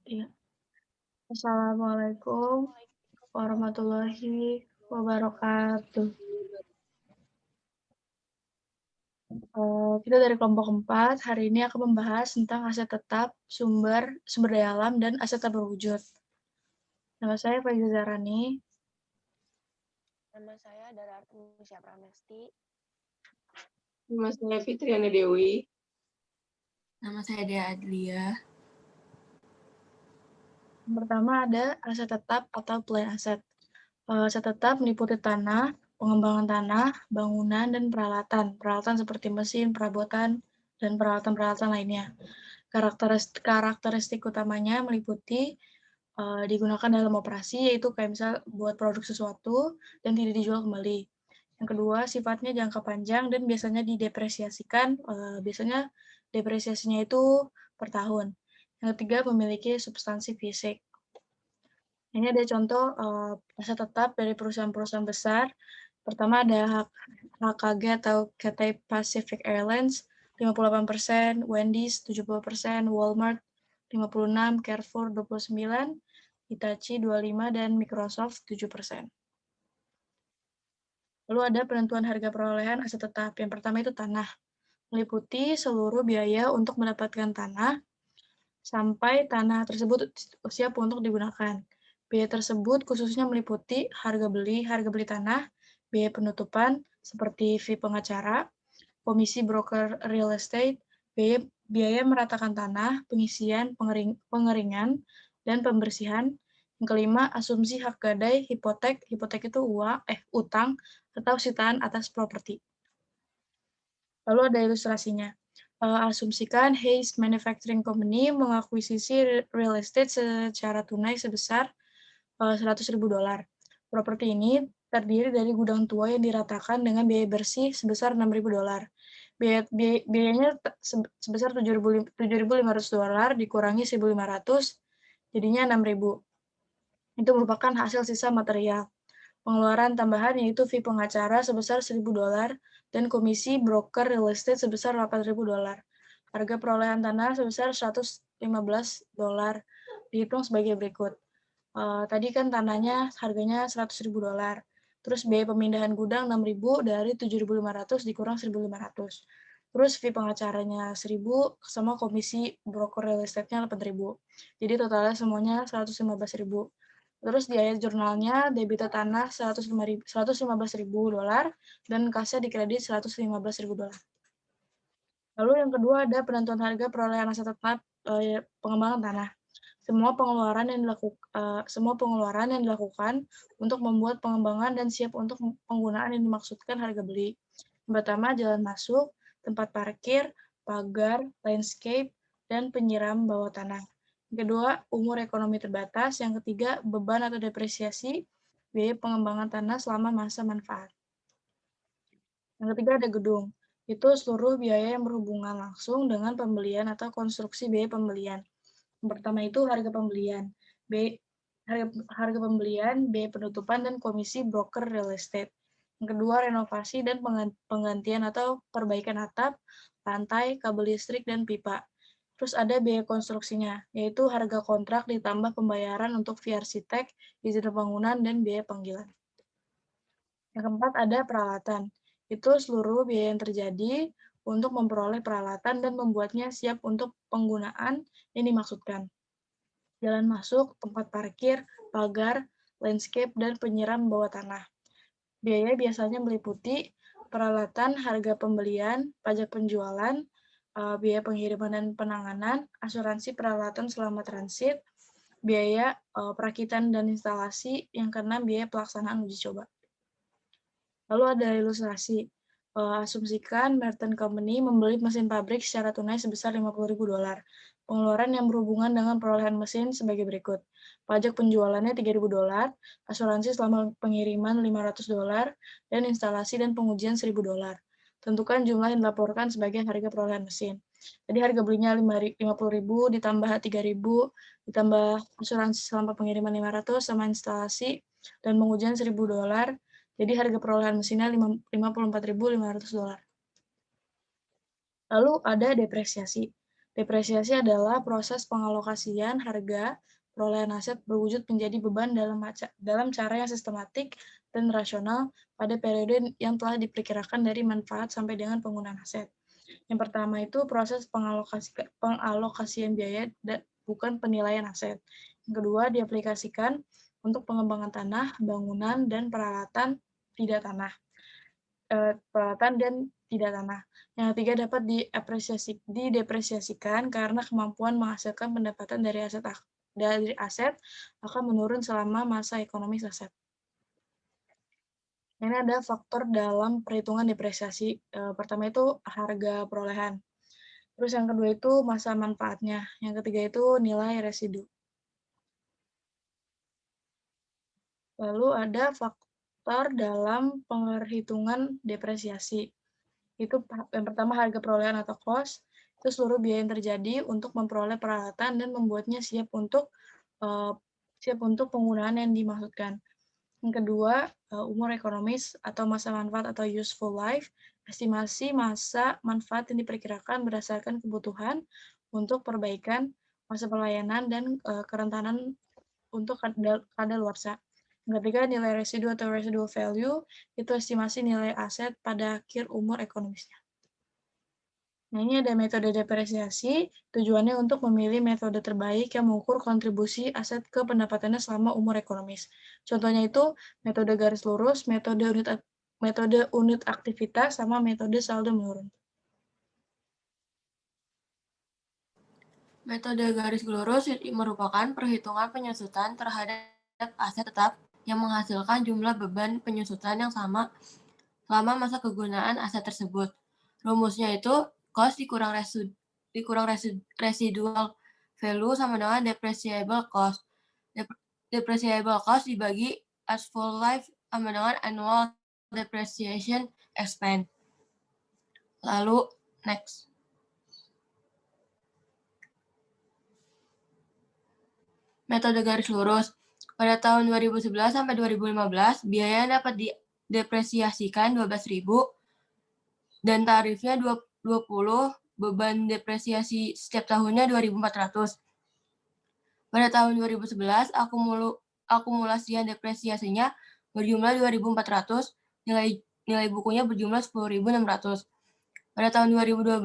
Iya. Assalamualaikum warahmatullahi wabarakatuh. Kita dari kelompok 4, hari ini akan membahas tentang aset tetap, sumber sumber daya alam, dan aset tak berwujud. Nama saya Faiza Zarani. Nama saya Dararti Pramesti. Nama saya Fitriana Dewi. Nama saya Dea Adlia. Yang pertama ada aset tetap atau plan aset. Aset tetap meliputi tanah, pengembangan tanah, bangunan, dan peralatan. Peralatan seperti mesin, perabotan, dan peralatan-peralatan lainnya. Karakteristik utamanya meliputi digunakan dalam operasi, yaitu kayak misal buat produk sesuatu dan tidak dijual kembali. Yang kedua, sifatnya jangka panjang dan biasanya didepresiasikan, biasanya depresiasinya itu per tahun. Yang ketiga, memiliki substansi fisik. Ini ada contoh aset tetap dari perusahaan-perusahaan besar. Pertama ada HKG atau Cathay Pacific Airlines, 58%, Wendy's 70%, Walmart 56%, Carrefour 29%, Hitachi 25%, dan Microsoft 7%. Lalu ada penentuan harga perolehan aset tetap. Yang pertama itu tanah. Meliputi seluruh biaya untuk mendapatkan tanah sampai tanah tersebut siap untuk digunakan. Biaya tersebut khususnya meliputi harga beli tanah, biaya penutupan seperti fee pengacara, komisi broker real estate, biaya meratakan tanah, pengisian, pengeringan, dan pembersihan. Yang kelima, asumsi hak gadai, hipotek. Hipotek itu utang atau sitaan atas properti. Lalu ada ilustrasinya. Asumsikan Hayes Manufacturing Company mengakuisisi real estate secara tunai sebesar $100.000. Properti ini terdiri dari gudang tua yang diratakan dengan biaya bersih sebesar $6.000. Biayanya sebesar $7.500 dikurangi $1.500, jadinya $6.000. Itu merupakan hasil sisa material. Pengeluaran tambahan yaitu fee pengacara sebesar $1.000 dan komisi broker real estate sebesar $8.000. Harga perolehan tanah sebesar $115. Dihitung sebagai berikut. Tadi kan tanahnya harganya $100.000. Terus biaya pemindahan gudang $6.000 dari $7.500 dikurang $1.500. Terus fee pengacaranya $1.000 sama komisi broker real estate-nya $8.000. Jadi totalnya semuanya $115.000. Terus biaya jurnalnya debita tanah $115.000 dan kasnya dikredit $115.000. Lalu yang kedua ada penentuan harga perolehan aset tetap pengembangan tanah. Semua pengeluaran yang dilakukan untuk membuat pengembangan dan siap untuk penggunaan yang dimaksudkan harga beli. Yang pertama, jalan masuk, tempat parkir, pagar, landscape, dan penyiram bawah tanah. Yang kedua, umur ekonomi terbatas. Yang ketiga, beban atau depresiasi, biaya pengembangan tanah selama masa manfaat. Yang ketiga ada gedung. Itu seluruh biaya yang berhubungan langsung dengan pembelian atau konstruksi biaya pembelian. Yang pertama itu harga pembelian, harga pembelian, biaya penutupan, dan komisi broker real estate. Yang kedua, renovasi dan penggantian atau perbaikan atap, lantai, kabel listrik, dan pipa. Terus ada biaya konstruksinya, yaitu harga kontrak ditambah pembayaran untuk fee arsitek, izin bangunan, dan biaya panggilan. Yang keempat ada peralatan. Itu seluruh biaya yang terjadi untuk memperoleh peralatan dan membuatnya siap untuk penggunaan yang dimaksudkan. Jalan masuk, tempat parkir, pagar, landscape, dan penyiram bawah tanah. Biaya biasanya meliputi peralatan, harga pembelian, pajak penjualan, biaya pengiriman dan penanganan, asuransi peralatan selama transit, biaya perakitan dan instalasi, yang keenam biaya pelaksanaan uji coba. Lalu ada ilustrasi. Asumsikan Merton Company membeli mesin pabrik secara tunai sebesar $50.000. Pengeluaran yang berhubungan dengan perolehan mesin sebagai berikut. Pajak penjualannya $3.000, asuransi selama pengiriman $500, dan instalasi dan pengujian $1.000. Tentukan jumlah yang dilaporkan sebagai harga perolehan mesin. Jadi harga belinya $50.000 ditambah $3.000 ditambah asuransi selama pengiriman $500 sama instalasi dan pengujian $1.000. Jadi harga perolehan mesinnya $54.500. Lalu ada depresiasi. Depresiasi adalah proses pengalokasian harga perolehan aset berwujud menjadi beban dalam cara yang sistematik dan rasional pada periode yang telah diperkirakan dari manfaat sampai dengan penggunaan aset. Yang pertama itu proses pengalokasian biaya bukan penilaian aset. Yang kedua diaplikasikan untuk pengembangan tanah, bangunan, dan peralatan tidak tanah. Yang ketiga dapat didepresiasikan karena kemampuan menghasilkan pendapatan dari aset akan menurun selama masa ekonomis aset. Ini ada faktor dalam perhitungan depresiasi. Pertama itu harga perolehan. Terus yang kedua itu masa manfaatnya. Yang ketiga itu nilai residu. Lalu ada faktor dalam perhitungan depresiasi. Itu yang pertama harga perolehan atau cost, itu seluruh biaya yang terjadi untuk memperoleh peralatan dan membuatnya siap untuk penggunaan yang dimaksudkan. Yang kedua, umur ekonomis atau masa manfaat atau useful life, estimasi masa manfaat yang diperkirakan berdasarkan kebutuhan untuk perbaikan masa pelayanan dan kerentanan untuk kadaluarsa. Yang ketiga, nilai residu atau residual value, itu estimasi nilai aset pada akhir umur ekonomisnya. Nah, ini ada metode depresiasi, tujuannya untuk memilih metode terbaik yang mengukur kontribusi aset ke pendapatannya selama umur ekonomis. Contohnya itu metode garis lurus, metode unit aktivitas, sama metode saldo menurun. Metode garis lurus merupakan perhitungan penyusutan terhadap aset tetap yang menghasilkan jumlah beban penyusutan yang sama selama masa kegunaan aset tersebut. Rumusnya itu cost dikurang residual value sama dengan depreciable cost. Depreciable cost dibagi useful life sama dengan annual depreciation expense. Lalu next. Metode garis lurus. Pada tahun 2011 sampai 2015, biaya yang dapat didepresiasikan 12.000 dan tarifnya 20, beban depresiasi setiap tahunnya 2.400. Pada tahun 2011, akumulasian depresiasinya berjumlah 2.400, nilai bukunya berjumlah 10.600. Pada tahun 2012,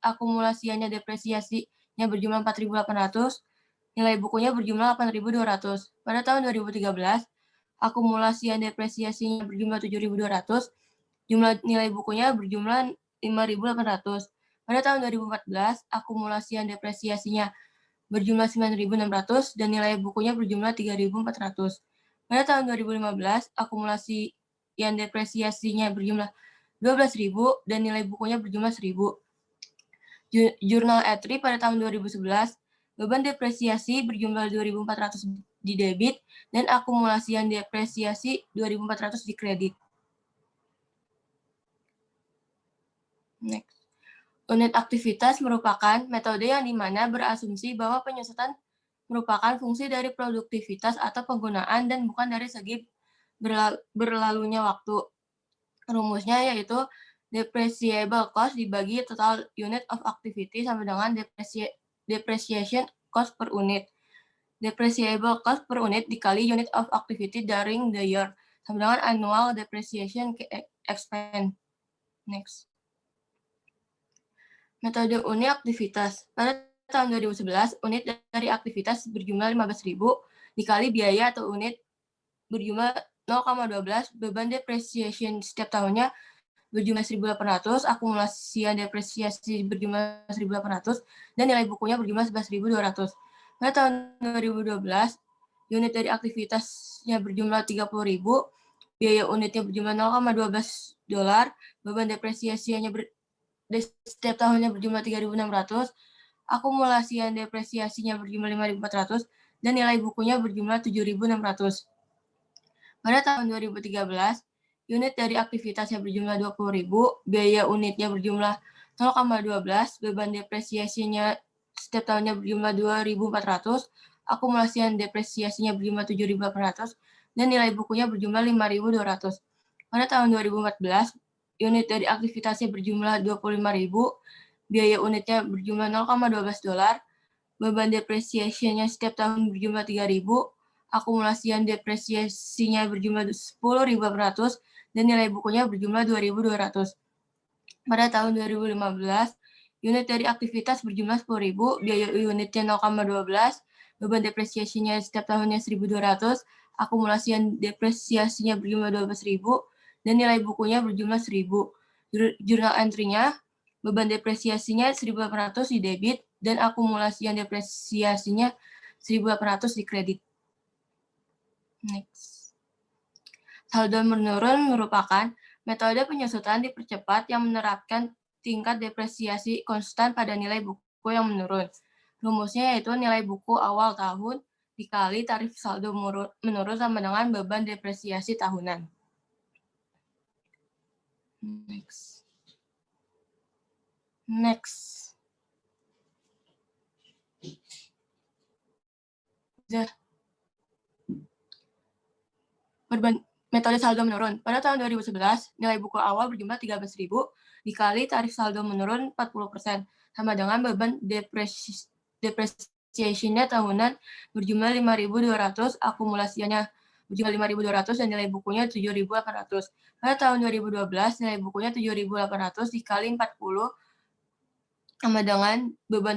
akumulasiannya depresiasinya berjumlah 4.800, nilai bukunya berjumlah 8.200. Pada tahun 2013, akumulasian depresiasinya berjumlah 7.200, jumlah nilai bukunya berjumlah 5.800. Pada tahun 2014, akumulasian depresiasinya berjumlah 9.600 dan nilai bukunya berjumlah 3.400. Pada tahun 2015, akumulasian depresiasinya berjumlah 12.000 dan nilai bukunya berjumlah 1.000. Jurnal entry pada tahun 2011, beban depresiasi berjumlah 2.400 di debit dan akumulasian depresiasi 2.400 di kredit. Next. Unit aktivitas merupakan metode yang dimana berasumsi bahwa penyusutan merupakan fungsi dari produktivitas atau penggunaan dan bukan dari segi berlalunya waktu. Rumusnya yaitu depreciable cost dibagi total unit of activity sama dengan depreciation cost per unit. Depreciable cost per unit dikali unit of activity during the year sama dengan annual depreciation expense. Next. Metode unit aktivitas. Pada tahun 2011, unit dari aktivitas berjumlah 15.000 dikali biaya atau unit berjumlah 0,12, beban depreciation setiap tahunnya berjumlah 1.800, akumulasian depresiasi berjumlah 1.800, dan nilai bukunya berjumlah 11.200. Pada tahun 2012, unit dari aktivitasnya berjumlah 30.000, biaya unitnya berjumlah $0,12, beban depresiasinya setiap tahunnya berjumlah 3.600, akumulasian depresiasinya berjumlah 5.400, dan nilai bukunya berjumlah 7.600. Pada tahun 2013, unit dari aktivitasnya berjumlah 20.000, biaya unitnya berjumlah 0,12, beban depresiasinya setiap tahunnya berjumlah 2.400, akumulasian depresiasinya berjumlah 7.800, dan nilai bukunya berjumlah 5.200. Pada tahun 2014, unit dari aktivitasnya berjumlah 25.000, biaya unitnya berjumlah $0,12, beban depresiasinya setiap tahun berjumlah 3.000, akumulasian depresiasinya berjumlah 10.800, dan nilai bukunya berjumlah 2.200. Pada tahun 2015, unit dari aktivitas berjumlah 10.000, biaya unitnya 0,12, beban depresiasinya setiap tahunnya 1.200, akumulasian depresiasinya berjumlah 12.000, dan nilai bukunya berjumlah 1.000. Jurnal entry-nya, beban depresiasinya 1.800 di debit, dan akumulasian depresiasinya 1.800 di kredit. Next. Saldo menurun merupakan metode penyusutan dipercepat yang menerapkan tingkat depresiasi konstan pada nilai buku yang menurun. Rumusnya yaitu nilai buku awal tahun dikali tarif saldo menurun sama dengan beban depresiasi tahunan. Next. Metode saldo menurun. Pada tahun 2011, nilai buku awal berjumlah 13.000 dikali tarif saldo menurun 40%, sama dengan beban depresiasinya tahunan berjumlah 5.200, akumulasinya berjumlah 5.200, dan nilai bukunya 7.800. Pada tahun 2012, nilai bukunya 7.800 dikali 40, sama dengan beban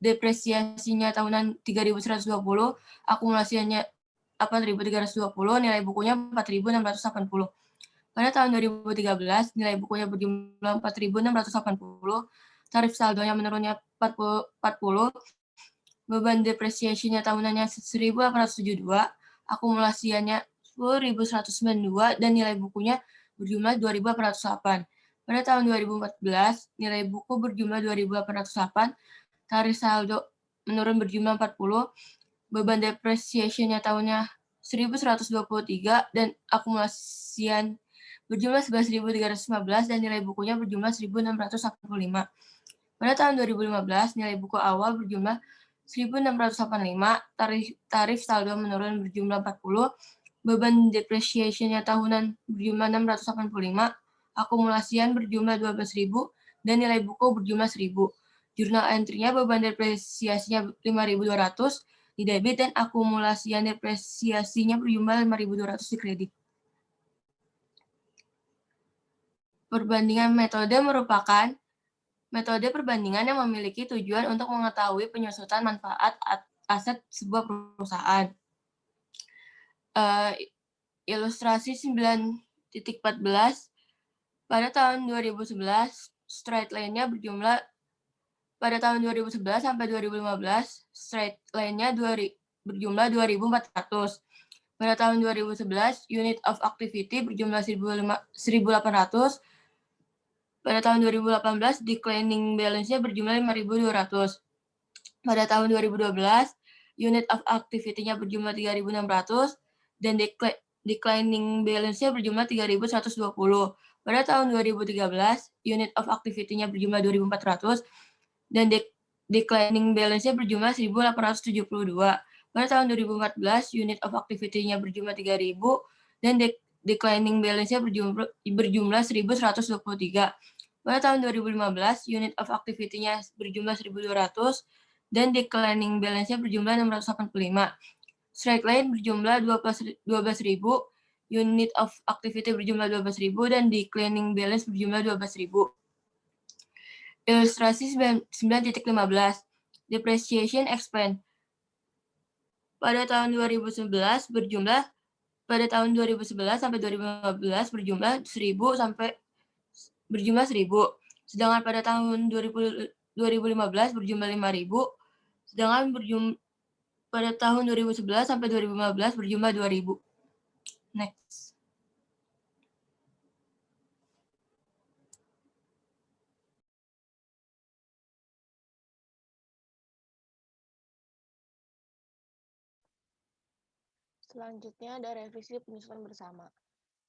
depresiasinya tahunan 3.120, akumulasinya 8.320, nilai bukunya 4.680. Pada tahun 2013, nilai bukunya berjumlah 4.680, tarif saldonya menurunnya 40, beban depresiasinya tahunannya 1.872, akumulasinya 10.192, dan nilai bukunya berjumlah 2.808. Pada tahun 2014, nilai buku berjumlah 2.808, tarif saldo menurun berjumlah 40, beban depresiasinya tahunnya 1.123, dan akumulasian berjumlah 11.315, dan nilai bukunya berjumlah 1.685. Pada tahun 2015, nilai buku awal berjumlah 1.685, tarif saldo menurun berjumlah 40, beban depresiasinya tahunan berjumlah 685, akumulasian berjumlah 12.000, dan nilai buku berjumlah 1.000. Jurnal entry-nya beban depresiasinya 5.200 di debit, dan akumulasian depresiasinya berjumlah 5.200 di kredit. Perbandingan metode merupakan metode perbandingan yang memiliki tujuan untuk mengetahui penyusutan manfaat aset sebuah perusahaan. Ilustrasi 9.14, pada tahun 2011, straight line-nya berjumlah, pada tahun 2011 sampai 2015, straight line-nya berjumlah 2.400. Pada tahun 2011, unit of activity berjumlah 1.800. Pada tahun 2018, declining balance-nya berjumlah 5.200. Pada tahun 2012, unit of activity-nya berjumlah 3.600, dan declining balance-nya berjumlah 3.120. Pada tahun 2013, unit of activity-nya berjumlah 2.400, dan declining balance-nya berjumlah 1.872. Pada tahun 2014, unit of activity-nya berjumlah 3.000, dan declining balance-nya berjumlah 1.123. Pada tahun 2015, unit of activity-nya berjumlah 1.200, dan declining balance-nya berjumlah 685. Straight line berjumlah 12.000, unit of activity berjumlah 12.000, dan declining balance berjumlah 12.000. Ilustrasi 9.15, depreciation expense. Pada tahun 2011 pada tahun 2011 sampai 2015 berjumlah 1.000 sampai berjumlah 1.000. Sedangkan pada tahun 2015 berjumlah 5.000, sedangkan pada tahun 2011 sampai 2015 berjumlah 2.000. Next. Selanjutnya ada revisi penyusutan bersama.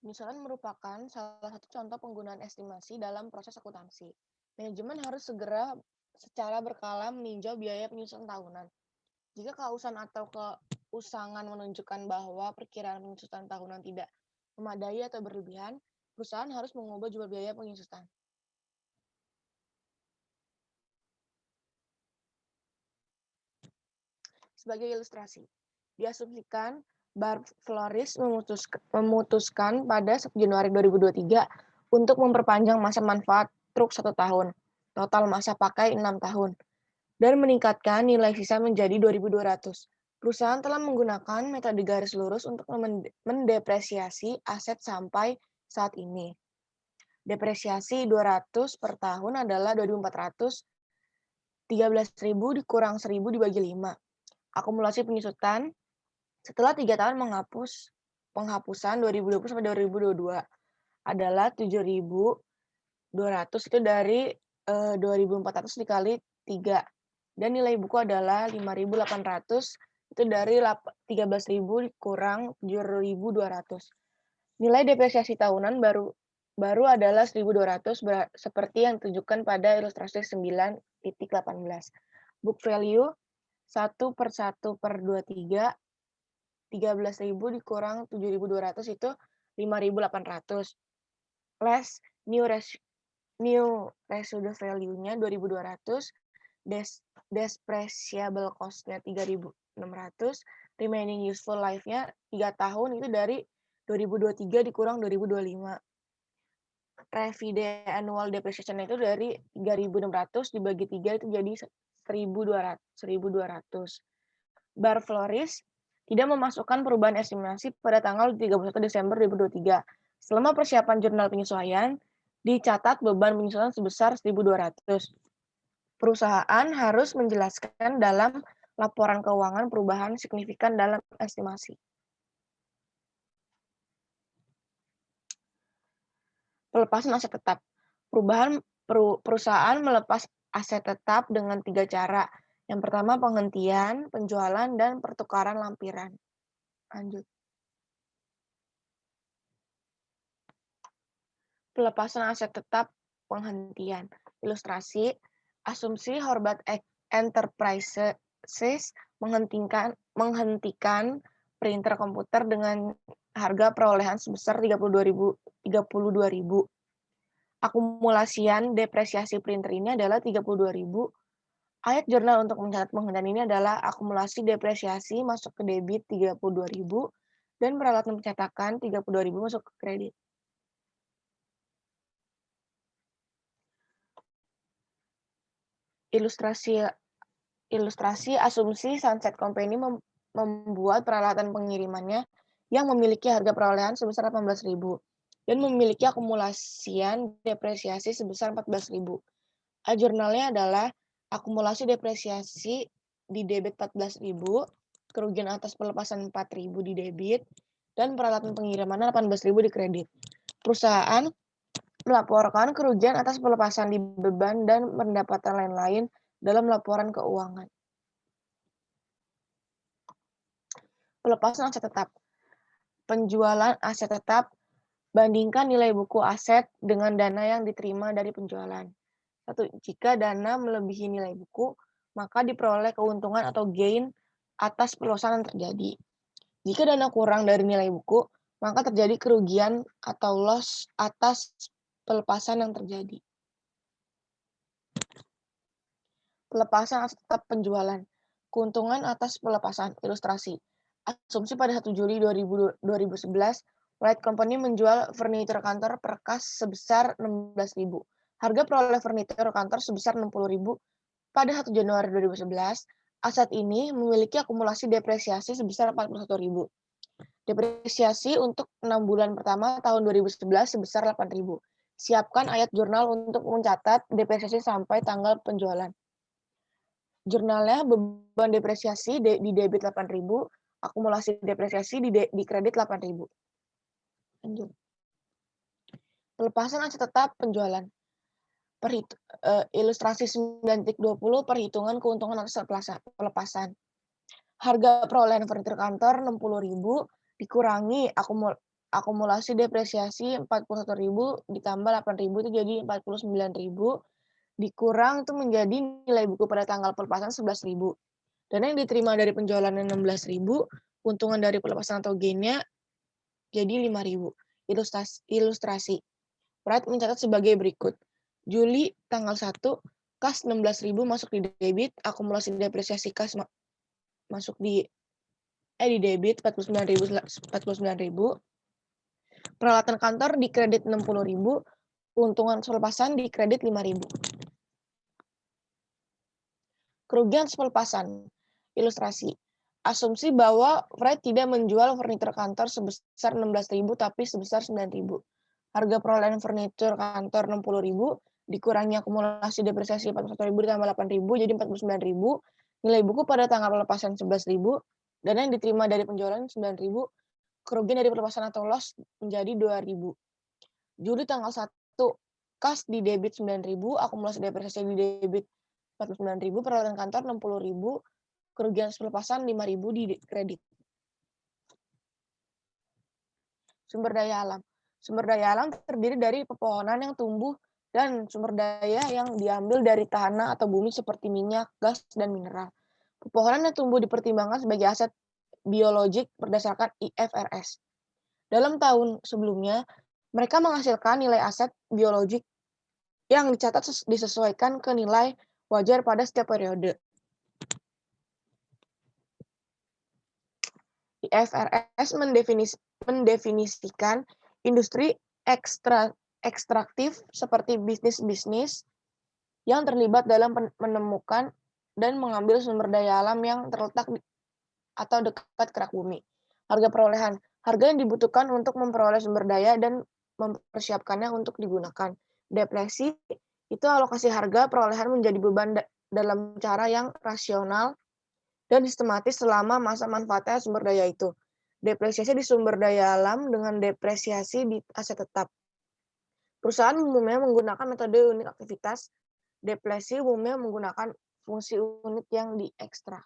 Penyusutan merupakan salah satu contoh penggunaan estimasi dalam proses akuntansi. Manajemen harus segera secara berkala meninjau biaya penyusutan tahunan. Jika kehausan atau keusangan menunjukkan bahwa perkiraan penyusutan tahunan tidak memadai atau berlebihan, perusahaan harus mengubah jumlah biaya penyusutan. Sebagai ilustrasi, diasumsikan Barfloris memutuskan pada 1 Januari 2023 untuk memperpanjang masa manfaat truk 1 tahun, total masa pakai 6 tahun, dan meningkatkan nilai sisa menjadi 2.200. Perusahaan telah menggunakan metode garis lurus untuk mendepresiasi aset sampai saat ini. Depresiasi 200 per tahun adalah 2.400, 13.000 dikurang 1.000 dibagi 5. Akumulasi penyusutan setelah 3 tahun penghapusan 2020 sampai 2022 adalah 7.200 itu dari 2.400 dikali 3. Dan nilai buku adalah 5.800 itu dari 13.000 dikurang 7.200. Nilai depresiasi tahunan baru adalah 1.200 seperti yang ditunjukkan pada ilustrasi 9.18. Book value 1 per 1 per 23, 13.000 dikurang 7.200 itu 5.800. Less new residual value-nya 2.200, depreciable cost-nya 3.600, remaining useful life-nya 3 tahun itu dari 2023 dikurang 2025. Revide annual depreciation itu dari 3.600 dibagi 3 itu jadi 1.200. Barfloris tidak memasukkan perubahan estimasi pada tanggal 31 Desember 2023. Selama persiapan jurnal penyesuaian, dicatat beban penyesuaian sebesar 1.200. Perusahaan harus menjelaskan dalam laporan keuangan perubahan signifikan dalam estimasi. Pelepasan aset tetap. Perusahaan melepas aset tetap dengan 3 cara. Yang pertama penghentian, penjualan, dan pertukaran lampiran. Lanjut. Pelepasan aset tetap penghentian. Ilustrasi, asumsi Horvath Enterprises menghentikan printer komputer dengan harga perolehan sebesar 32.000. Akumulasian depresiasi printer ini adalah 32.000. Ayat jurnal untuk mencatat penghentian ini adalah akumulasi depresiasi masuk ke debit 32.000 dan peralatan pencetakan 32.000 masuk ke kredit. Ilustrasi asumsi Sunset Company membuat peralatan pengirimannya yang memiliki harga perolehan sebesar 18.000 dan memiliki akumulasian depresiasi sebesar 14.000. Jurnalnya adalah akumulasi depresiasi di debit 14.000, kerugian atas pelepasan 4.000 di debit, dan peralatan pengirimannya 18.000 di kredit. Perusahaan melaporkan kerugian atas pelepasan di beban dan pendapatan lain-lain dalam laporan keuangan. Pelepasan aset tetap. Penjualan aset tetap, bandingkan nilai buku aset dengan dana yang diterima dari penjualan. 1. Jika dana melebihi nilai buku, maka diperoleh keuntungan atau gain atas peluasan yang terjadi. Jika dana kurang dari nilai buku, maka terjadi kerugian atau loss atas pelepasan yang terjadi. Pelepasan aset tetap penjualan. Keuntungan atas pelepasan. Ilustrasi. Asumsi pada 1 Juli 2011, Wright Company menjual furnitur kantor per kas sebesar 16.000. Harga peroleh furnitur kantor sebesar 60.000 pada 1 Januari 2011. Aset ini memiliki akumulasi depresiasi sebesar 41.000. Depresiasi untuk 6 bulan pertama tahun 2011 sebesar 8.000. Siapkan ayat jurnal untuk mencatat depresiasi sampai tanggal penjualan. Jurnalnya beban depresiasi di debit 8.000, akumulasi depresiasi di kredit 8.000. Lanjut. Pelepasan aset tetap penjualan. Ilustrasi 9.20 perhitungan keuntungan atas pelepasan. Harga perolehan furnitur kantor 60.000 dikurangi akumulasi depresiasi 41.000 ditambah 8.000 itu jadi 49.000 dikurang itu menjadi nilai buku pada tanggal pelepasan 11.000. Dana yang diterima dari penjualan 16.000, keuntungan dari pelepasan atau gain-nya jadi 5.000. Ilustrasi. Wright mencatat sebagai berikut. Juli tanggal 1, kas 16.000 masuk di debit, akumulasi depresiasi kas masuk di debit 49.000. Peralatan kantor di kredit 60.000, keuntungan pelepasan di kredit 5.000. Kerugian pelepasan. Ilustrasi. Asumsi bahwa Fred tidak menjual furnitur kantor sebesar 16.000 tapi sebesar 9.000. Harga perolehan furnitur kantor 60.000 dikurangi akumulasi depresiasi 41.000 ditambah 8.000 jadi 49.000. Nilai buku pada tanggal pelepasan 11.000. Dana yang diterima dari penjualan 9.000. Kerugian dari pelepasan atau loss menjadi 2.000. Juli tanggal 1, kas di debit 9.000, akumulasi depresiasi di debit 49.000, peralatan kantor 60.000, kerugian pelepasan 5.000 di kredit. Sumber daya alam. Sumber daya alam terdiri dari pepohonan yang tumbuh dan sumber daya yang diambil dari tanah atau bumi seperti minyak, gas, dan mineral. Pepohonan yang tumbuh dipertimbangkan sebagai aset biologik berdasarkan IFRS. Dalam tahun sebelumnya, mereka menghasilkan nilai aset biologik yang dicatat disesuaikan ke nilai wajar pada setiap periode. IFRS mendefinisikan industri ekstraktif seperti bisnis-bisnis yang terlibat dalam menemukan dan mengambil sumber daya alam yang terletak atau dekat kerak bumi. Harga perolehan. Harga yang dibutuhkan untuk memperoleh sumber daya dan mempersiapkannya untuk digunakan. Depresi itu alokasi harga perolehan menjadi beban dalam cara yang rasional dan sistematis selama masa manfaatnya sumber daya itu. Depresiasi di sumber daya alam dengan depresiasi di aset tetap. Perusahaan umumnya menggunakan metode unit aktivitas. Depresi umumnya menggunakan fungsi unit yang diekstrak.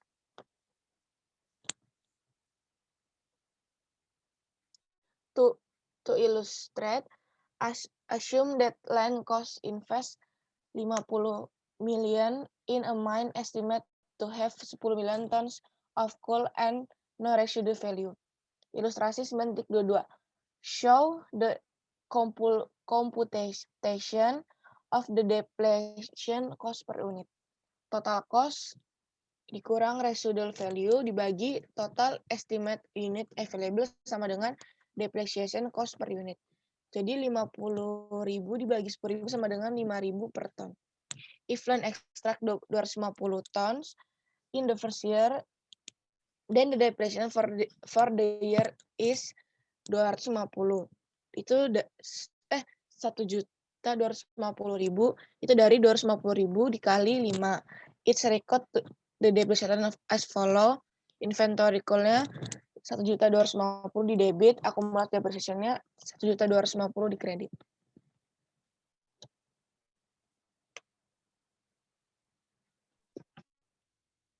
To illustrate, assume that land cost invest 50 million in a mine estimate to have 10 million tons of coal and no residual value. Ilustrasi 9.22. Show the computation of the depletion cost per unit. Total cost dikurang residual value dibagi total estimate unit available sama dengan depreciation cost per unit. Jadi 50.000 dibagi 10.000 sama dengan 5.000 per ton. If land extract 250 tons in the first year, then the depreciation for the year is 250. Itu 1.250.000 itu dari 250.000 dikali 5. It's record the depreciation as follow. Inventory call-nya 1.250.000 di debit, akumulatif depreciation-nya 1.250.000 di kredit.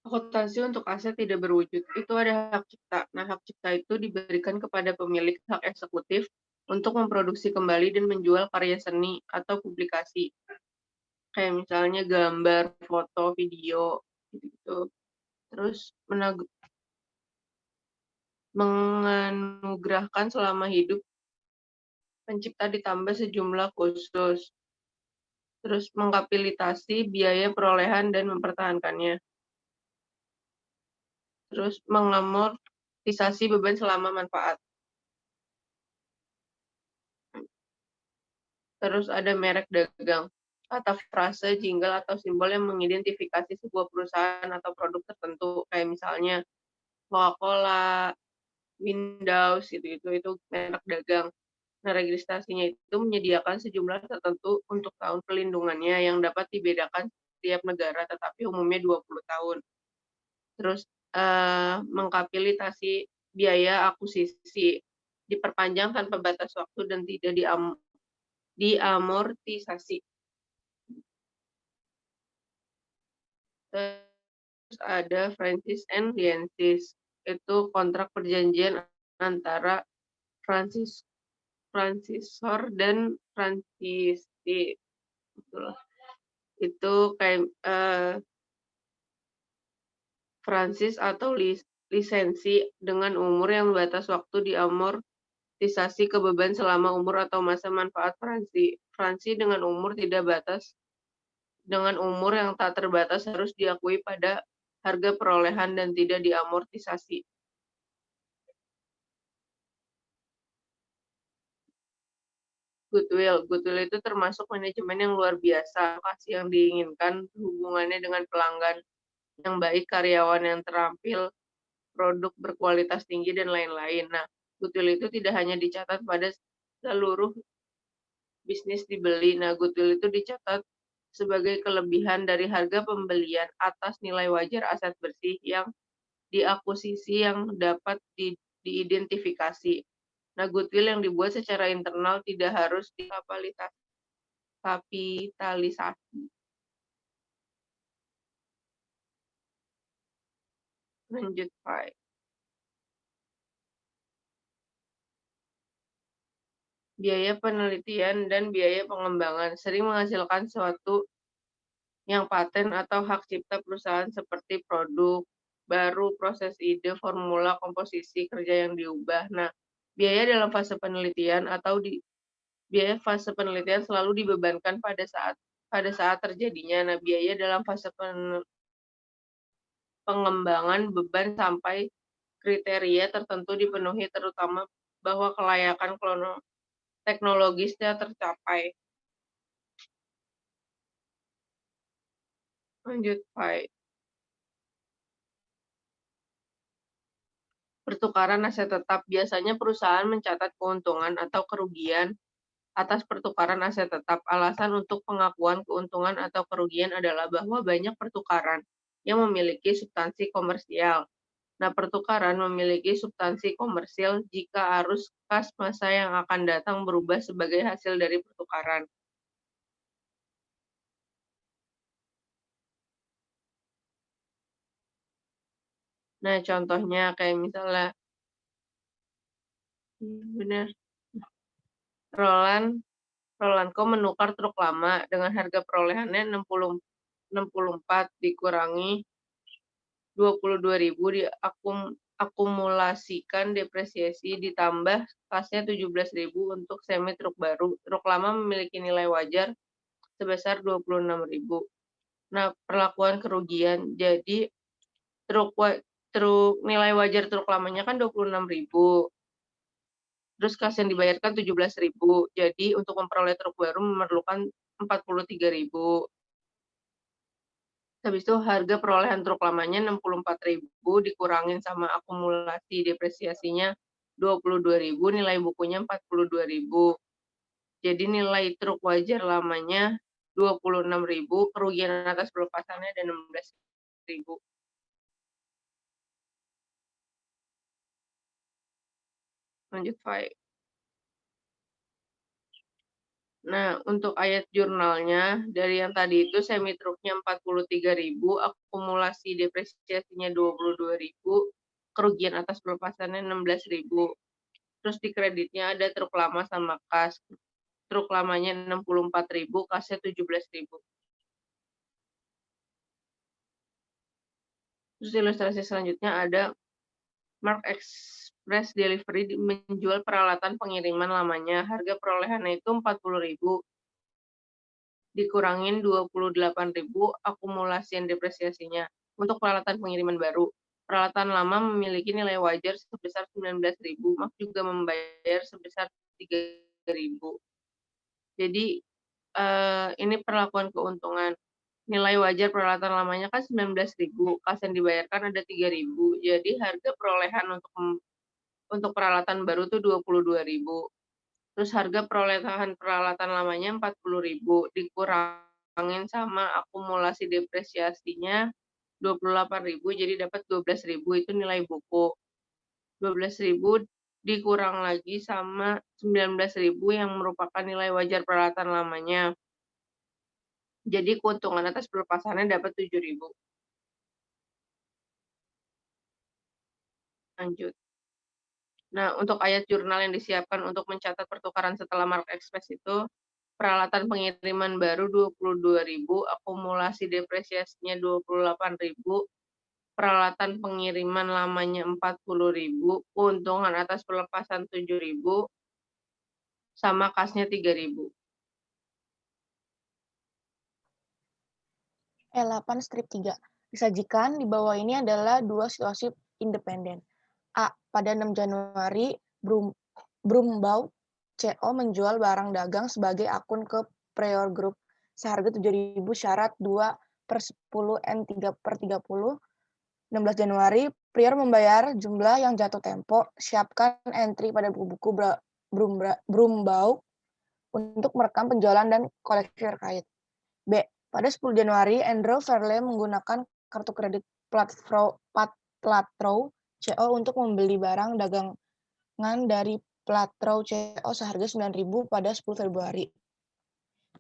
Akuntansi untuk aset tidak berwujud, itu ada hak cipta. Nah, hak cipta itu diberikan kepada pemilik hak eksekutif untuk memproduksi kembali dan menjual karya seni atau publikasi. Kayak misalnya gambar, foto, video, gitu-gitu. Terus menganugerahkan selama hidup pencipta ditambah sejumlah khusus. Terus mengkapitalisasi biaya perolehan dan mempertahankannya. Terus mengamortisasi beban selama manfaat. Terus ada merek dagang, kata frase, jingle, atau simbol yang mengidentifikasi sebuah perusahaan atau produk tertentu, kayak misalnya Coca-Cola, Windows, itu merek dagang. Nah, registrasinya itu menyediakan sejumlah tertentu untuk tahun pelindungannya yang dapat dibedakan setiap negara, tetapi umumnya 20 tahun. Terus mengkapitalisasi biaya akuisisi, diperpanjang tanpa batas waktu dan tidak diamortisasi. Terus ada Francis and Liensis, itu kontrak perjanjian antara franchisor dan franchisee. Itu kayak franchise atau lisensi dengan umur yang batas waktu diamortisasi ke beban selama umur atau masa manfaat franchise dengan umur tidak batas dengan umur yang tak terbatas harus diakui pada harga perolehan dan tidak diamortisasi. Goodwill. Goodwill itu termasuk manajemen yang luar biasa, lokasi yang diinginkan, hubungannya dengan pelanggan yang baik, karyawan yang terampil, produk berkualitas tinggi, dan lain-lain. Nah, goodwill itu tidak hanya dicatat pada seluruh bisnis dibeli. Nah, goodwill itu dicatat sebagai kelebihan dari harga pembelian atas nilai wajar aset bersih yang diakuisisi yang dapat diidentifikasi. Nah, goodwill yang dibuat secara internal tidak harus dikapitalisasi. Lanjut, Pak. Biaya penelitian dan biaya pengembangan sering menghasilkan suatu yang paten atau hak cipta perusahaan seperti produk baru, proses ide, formula, komposisi kerja yang diubah. Nah, biaya dalam fase penelitian biaya fase penelitian selalu dibebankan pada saat terjadinya. Nah, biaya dalam fase pengembangan beban sampai kriteria tertentu dipenuhi, terutama bahwa kelayakan teknologisnya tercapai. Lanjut, Pak. Pertukaran aset tetap. Biasanya perusahaan mencatat keuntungan atau kerugian atas pertukaran aset tetap. Alasan untuk pengakuan keuntungan atau kerugian adalah bahwa banyak pertukaran yang memiliki substansi komersial. Nah, pertukaran memiliki substansi komersial jika arus kas masa yang akan datang berubah sebagai hasil dari pertukaran. Nah, contohnya kayak misalnya, benar, Rolandco menukar truk lama dengan harga perolehannya 64 dikurangi 22.000 diakumulasikan depresiasi ditambah kasnya 17.000 untuk semi truk baru. Truk lama memiliki nilai wajar sebesar 26.000. Nah, perlakuan kerugian. Jadi truk nilai wajar truk lamanya kan 26.000. Terus kas yang dibayarkan 17.000. Jadi untuk memperoleh truk baru memerlukan 43.000. Habis itu harga perolehan truk lamanya 64.000 dikurangin sama akumulasi depresiasinya 22.000, nilai bukunya 42.000. Jadi nilai truk wajar lamanya 26.000, kerugian atas pelepasannya ada 16.000. Lanjut, Fai. Nah, untuk ayat jurnalnya, dari yang tadi itu semi truknya 43.000, akumulasi depresiasinya 22.000, kerugian atas pelepasannya 16.000. Terus di kreditnya ada truk lama sama kas. Truk lamanya 64.000, kasnya 17.000. Terus ilustrasi selanjutnya ada Mark Express Delivery menjual peralatan pengiriman lamanya. Harga perolehannya itu 40.000. Dikurangin 28.000 akumulasi dan depresiasinya. Untuk peralatan pengiriman baru, peralatan lama memiliki nilai wajar sebesar 19.000, Mark juga membayar sebesar 3.000. Jadi ini perlakuan keuntungan. Nilai wajar peralatan lamanya kan 19.000, kas yang dibayarkan ada 3.000. Jadi harga perolehan untuk peralatan baru tuh 22.000. Terus harga perolehan peralatan lamanya 40.000, dikurangin sama akumulasi depresiasinya 28.000, jadi dapat 12.000, itu nilai buku. 12.000 dikurang lagi sama 19.000 yang merupakan nilai wajar peralatan lamanya. Jadi keuntungan atas pelepasannya dapat 7.000. Lanjut. Nah, untuk ayat jurnal yang disiapkan untuk mencatat pertukaran setelah Mark Express itu, peralatan pengiriman baru 22.000, akumulasi depresiasinya 28.000, peralatan pengiriman lamanya 40.000, keuntungan atas pelepasan 7.000, sama kasnya 3.000. E8 strip 3. Disajikan di bawah ini adalah dua situasi independen. A. Pada 6 Januari, Brumbaugh CO menjual barang dagang sebagai akun ke Prior Group seharga 7.000 syarat 2/10 N3/30. 16 Januari, Prior membayar jumlah yang jatuh tempo. Siapkan entry pada buku-buku Brumbaugh untuk merekam penjualan dan koleksi terkait. B. Pada 10 Januari, Andrew Fairley menggunakan kartu kredit Platro CO untuk membeli barang dagangan dari Platro CO seharga 9.000 pada 10 Februari.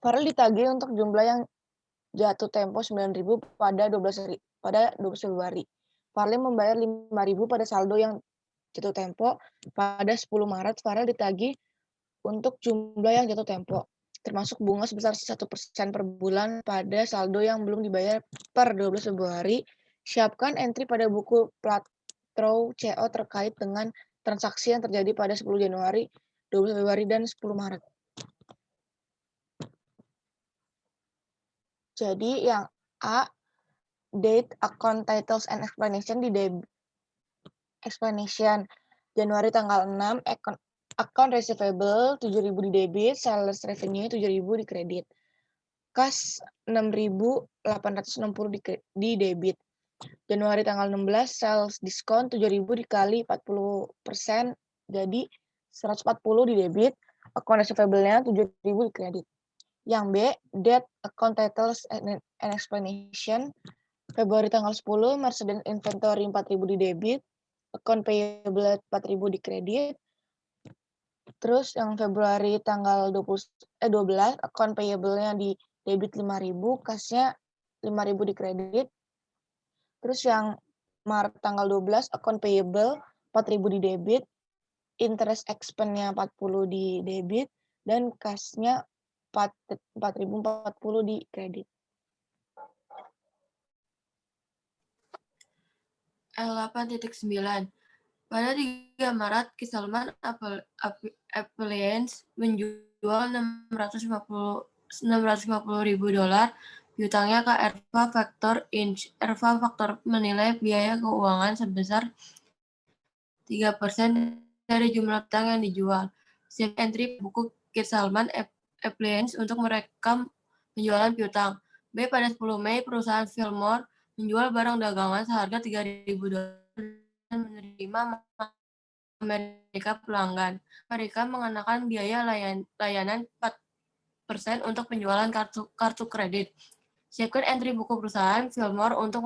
Fairley ditagih untuk jumlah yang jatuh tempo 9.000 pada 12 Februari. Fairley membayar 5.000 pada saldo yang jatuh tempo. Pada 10 Maret, Fairley ditagih untuk jumlah yang jatuh tempo, termasuk bunga sebesar 1% per bulan pada saldo yang belum dibayar per 12 Februari. Siapkan entry pada buku Platro CO terkait dengan transaksi yang terjadi pada 10 Januari, 12 Februari, dan 10 Maret. Jadi yang A, date, account, titles, and explanation di explanation. Januari tanggal 6, account receivable 7.000 di debit, sales revenue 7.000 di kredit. Kas 6.860 di debit. Januari tanggal 16, sales diskon 7.000 dikali 40%, jadi 140 di debit. Account receivable-nya 7.000 di kredit. Yang B, debt, account titles, and explanation. Februari tanggal 10, Mercedes inventory 4.000 di debit. Account payable 4.000 di kredit. Terus yang Februari tanggal 12, account payable-nya di debit 5.000, kasnya 5.000 di kredit. Terus yang Maret tanggal 12, account payable 4.000 di debit, interest expense-nya 40 di debit, dan kasnya 4.040 di kredit. L8.9. Pada 3 Maret, Kisalman Appliance menjual $650.000 piutangnya ke Erva Factor Inc. Erva Factor menilai biaya keuangan sebesar 3% dari jumlah piutang yang dijual. Siap entry buku Kisalman Appliance untuk merekam penjualan piutang. B. Pada 10 Mei, perusahaan Fillmore menjual barang dagangan seharga $3.000 dan menerima Amerika pelanggan. Mereka mengenakan biaya layanan 4% untuk penjualan kartu kredit. Siapkan entry buku perusahaan Fillmore untuk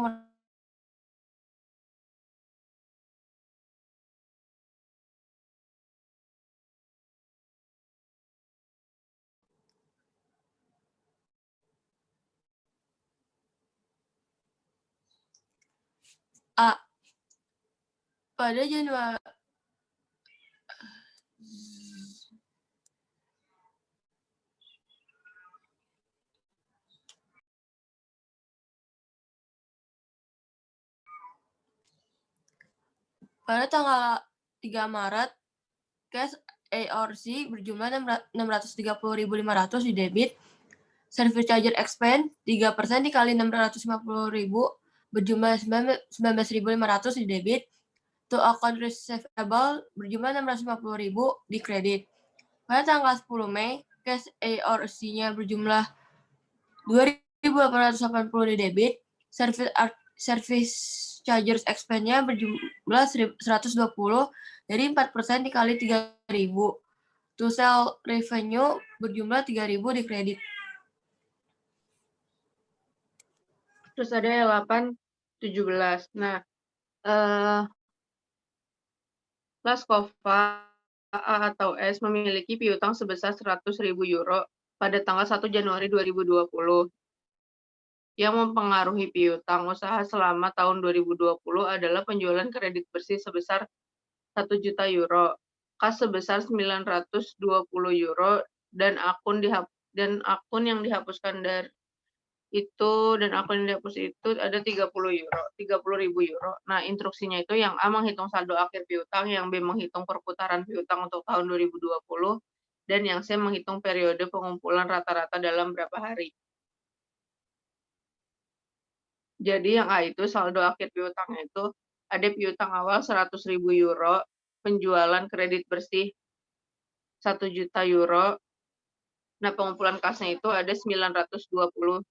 A. Pada Januari pada tanggal 3 Maret, cash ARC berjumlah 630.500 di debit, service charger expense 3% dikali 650.000 berjumlah 19.500 di debit, to account receivable berjumlah 650.000 di kredit. Pada tanggal 10 Mei, cash ARC-nya berjumlah 2.880 di debit, service chargers expense-nya berjumlah 120, jadi 4% dikali 3.000. To sell revenue berjumlah 3.000 di kredit. Terus ada L8.17. Nah, Laskova A atau S memiliki piutang sebesar 100.000 euro pada tanggal 1 Januari 2020. Yang mempengaruhi piutang usaha selama tahun 2020 adalah penjualan kredit bersih sebesar 1 juta euro, kas sebesar 920 euro, dan akun yang dihapuskan dari itu dan akun yang dihapus itu ada 30.000 euro. Nah, instruksinya itu yang A menghitung saldo akhir piutang, yang B menghitung perputaran piutang untuk tahun 2020, dan yang C menghitung periode pengumpulan rata-rata dalam berapa hari. Jadi yang A itu saldo akhir piutangnya itu ada piutang awal 100.000 euro, penjualan kredit bersih 1 juta euro. Nah, pengumpulan kasnya itu ada 920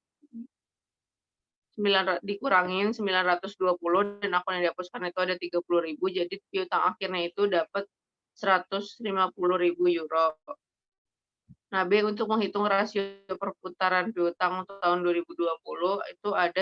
dikurangin 920 dan akun yang dihapuskan itu ada 30.000, jadi piutang akhirnya itu dapat 150.000 euro. Nah, B untuk menghitung rasio perputaran piutang untuk tahun 2020 itu ada